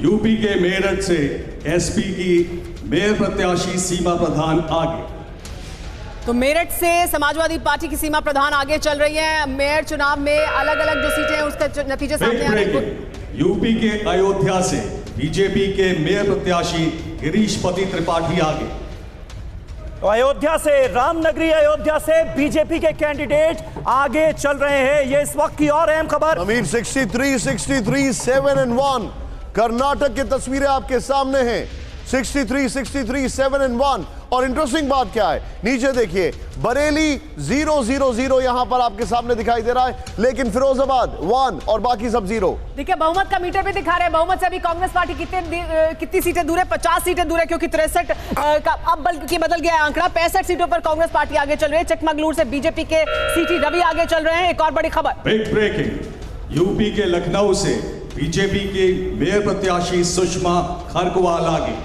UP के मेरठ से SP की मेयर प्रत्याशी सीमा प्रधान आगे। तो मेरठ से समाजवादी पार्टी की सीमा प्रधान आगे चल रही है। मेयर चुनाव में अलग अलग जो सीटें हैं उसके नतीजे सामने आ रहे हैं। यूपी के अयोध्या से बीजेपी के मेयर प्रत्याशी गिरीशपति त्रिपाठी आगे। तो अयोध्या से, रामनगरी अयोध्या से बीजेपी के कैंडिडेट आगे चल रहे हैं। ये इस वक्त की और अहम खबर। अमीर 63, 7 and 1 कर्नाटक की तस्वीरें आपके सामने हैं। 63, 7 and 1। और इंटरेस्टिंग बात क्या है, नीचे देखिए, बरेली 0-0-0 यहां पर आपके सामने दिखाई दे रहा है, लेकिन फिरोजाबाद 1 और बाकी सब 0। देखिए बहुमत का मीटर भी दिखा रहे हैं। बहुमत से अभी कांग्रेस पार्टी कितनी सीटें दूर है? 50 सीटें दूर है, क्योंकि 63 का अब बल्कि बदल गया है आंकड़ा। 65 सीटों पर कांग्रेस पार्टी आगे चल रही है। चिकमगलूर से बीजेपी के सीटी रवि आगे चल रहे हैं। एक और बड़ी खबर, बिग ब्रेकिंग, यूपी के लखनऊ से बीजेपी की मेयर प्रत्याशी सुषमा खरकवाल आगे।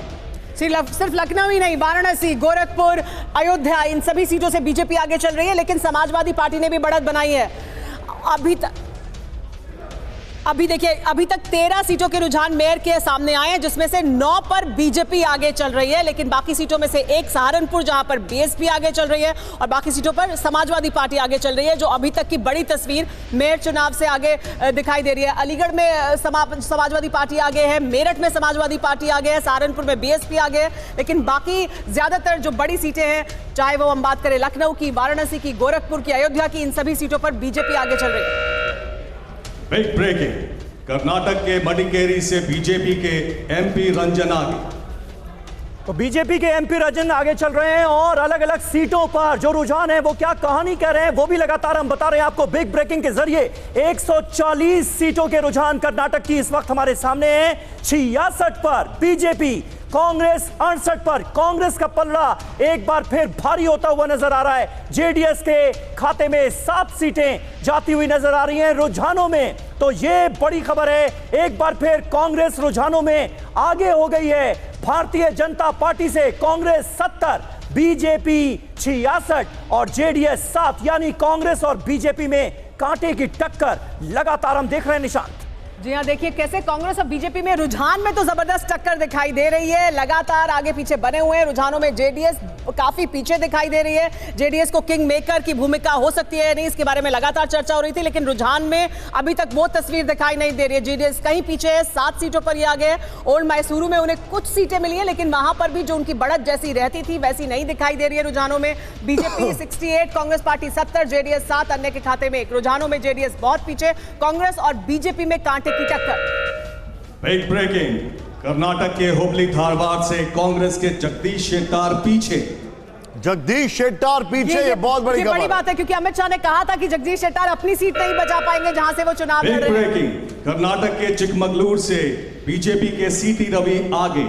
सिर्फ लखनऊ ही नहीं, वाराणसी, गोरखपुर, अयोध्या, इन सभी सीटों से बीजेपी आगे चल रही है। लेकिन समाजवादी पार्टी ने भी बढ़त बनाई है। अभी देखिए, अभी तक 13 सीटों के रुझान मेयर के सामने आए हैं, जिसमें से 9 पर बीजेपी आगे चल रही है। लेकिन बाकी सीटों में से एक सहारनपुर, जहां पर बीएसपी आगे चल रही है, और बाकी सीटों पर समाजवादी पार्टी आगे चल रही है। जो अभी तक की बड़ी तस्वीर मेयर चुनाव से आगे दिखाई दे रही है। अलीगढ़ में समाजवादी पार्टी आगे है, मेरठ में समाजवादी पार्टी आगे है, सहारनपुर में बीएसपी आगे है। लेकिन बाकी ज्यादातर जो बड़ी सीटें हैं, चाहे वो हम बात करें लखनऊ की, वाराणसी की, गोरखपुर की, अयोध्या की, इन सभी सीटों पर बीजेपी आगे चल रही है। बिग ब्रेकिंग, कर्नाटक के मडिकेरी से बीजेपी के एमपी रंजन आगे। तो बीजेपी के एमपी रंजन आगे चल रहे हैं, और अलग अलग सीटों पर जो रुझान है वो क्या कहानी कह रहे हैं वो भी लगातार हम बता रहे हैं आपको बिग ब्रेकिंग के जरिए। 140 सीटों के रुझान कर्नाटक की इस वक्त हमारे सामने है। 66 पर बीजेपी, कांग्रेस 68 पर। कांग्रेस का पलड़ा एक बार फिर भारी होता हुआ नजर आ रहा है। जेडीएस के खाते में 7 सीटें जाती हुई नजर आ रही हैं रुझानों में। तो ये बड़ी खबर है, एक बार फिर कांग्रेस रुझानों में आगे हो गई है। भारतीय जनता पार्टी से कांग्रेस 70, बीजेपी 66 और जेडीएस 7, यानी कांग्रेस और बीजेपी में कांटे की टक्कर लगातार हम देख रहे हैं। निशांत जी हाँ, देखिए कैसे कांग्रेस और बीजेपी में रुझान में तो जबरदस्त टक्कर दिखाई दे रही है। लगातार आगे पीछे बने हुए हैं रुझानों में। जेडीएस काफी पीछे दिखाई दे रही है। जेडीएस को किंग मेकर की भूमिका हो सकती है नहीं, इसके बारे में लगातार चर्चा हो रही थी, लेकिन रुझान में अभी तक वो तस्वीर दिखाई नहीं दे रही है। जेडीएस कहीं पीछे है, 7 सीटों पर ये आगे है। ओल्ड मैसूरू में उन्हें कुछ सीटें मिली है, लेकिन वहां पर भी जो उनकी बढ़त जैसी रहती थी वैसी नहीं दिखाई दे रही है रुझानों में। बीजेपी 68, कांग्रेस पार्टी 70, जेडीएस 7, अन्य के खाते में 1। रुझानों में जेडीएस बहुत पीछे, कांग्रेस और बीजेपी में कांटे की टक्कर। बिग ब्रेकिंग, कर्नाटक के हुबली धारवाड़ से कांग्रेस के जगदीश शेट्टार पीछे। जगदीश शेट्टार पीछे, ये बहुत बड़ी खबर बड़ी बात है, क्योंकि अमित शाह ने कहा था कि जगदीश शेट्टार अपनी सीट नहीं बचा पाएंगे जहां से वो चुनाव लड़ रहे हैं। बिग ब्रेकिंग, कर्नाटक के चिकमगलूर से बीजेपी के सीटी रवि आगे।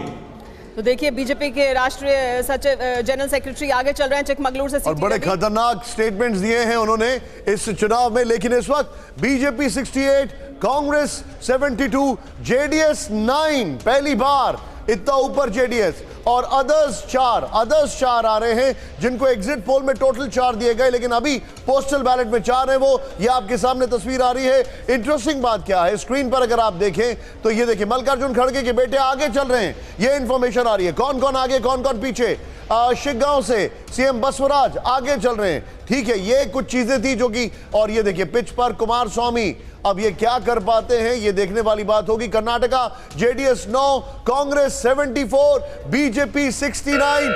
तो देखिए बीजेपी के राष्ट्रीय सचिव, जनरल सेक्रेटरी आगे चल रहे हैं चिकमगलूर से। और बड़े खतरनाक स्टेटमेंट्स दिए हैं उन्होंने इस चुनाव में। लेकिन इस वक्त बीजेपी 68, कांग्रेस 72, जेडीएस 9, पहली बार इतना ऊपर जेडीएस, और अदर्स 4 आ रहे हैं, जिनको एग्जिट पोल में टोटल 4 दिए गए, लेकिन अभी पोस्टल बैलेट में 4 है। वो ये आपके सामने तस्वीर आ रही है। इंटरेस्टिंग बात क्या है, स्क्रीन पर अगर आप देखें तो ये देखिए, मल्लिकार्जुन खड़गे के बेटे आगे चल रहे हैं, ये इंफॉर्मेशन आ रही है। कौन कौन आगे, कौन कौन पीछे। शिग्गांव से सीएम बसवराज आगे चल रहे हैं। ठीक है, ये कुछ चीजें थी जो कि, और ये देखिए पिच पर कुमार स्वामी, अब ये क्या कर पाते हैं ये देखने वाली बात होगी। Karnataka JDS 9, Congress 74, BJP 69।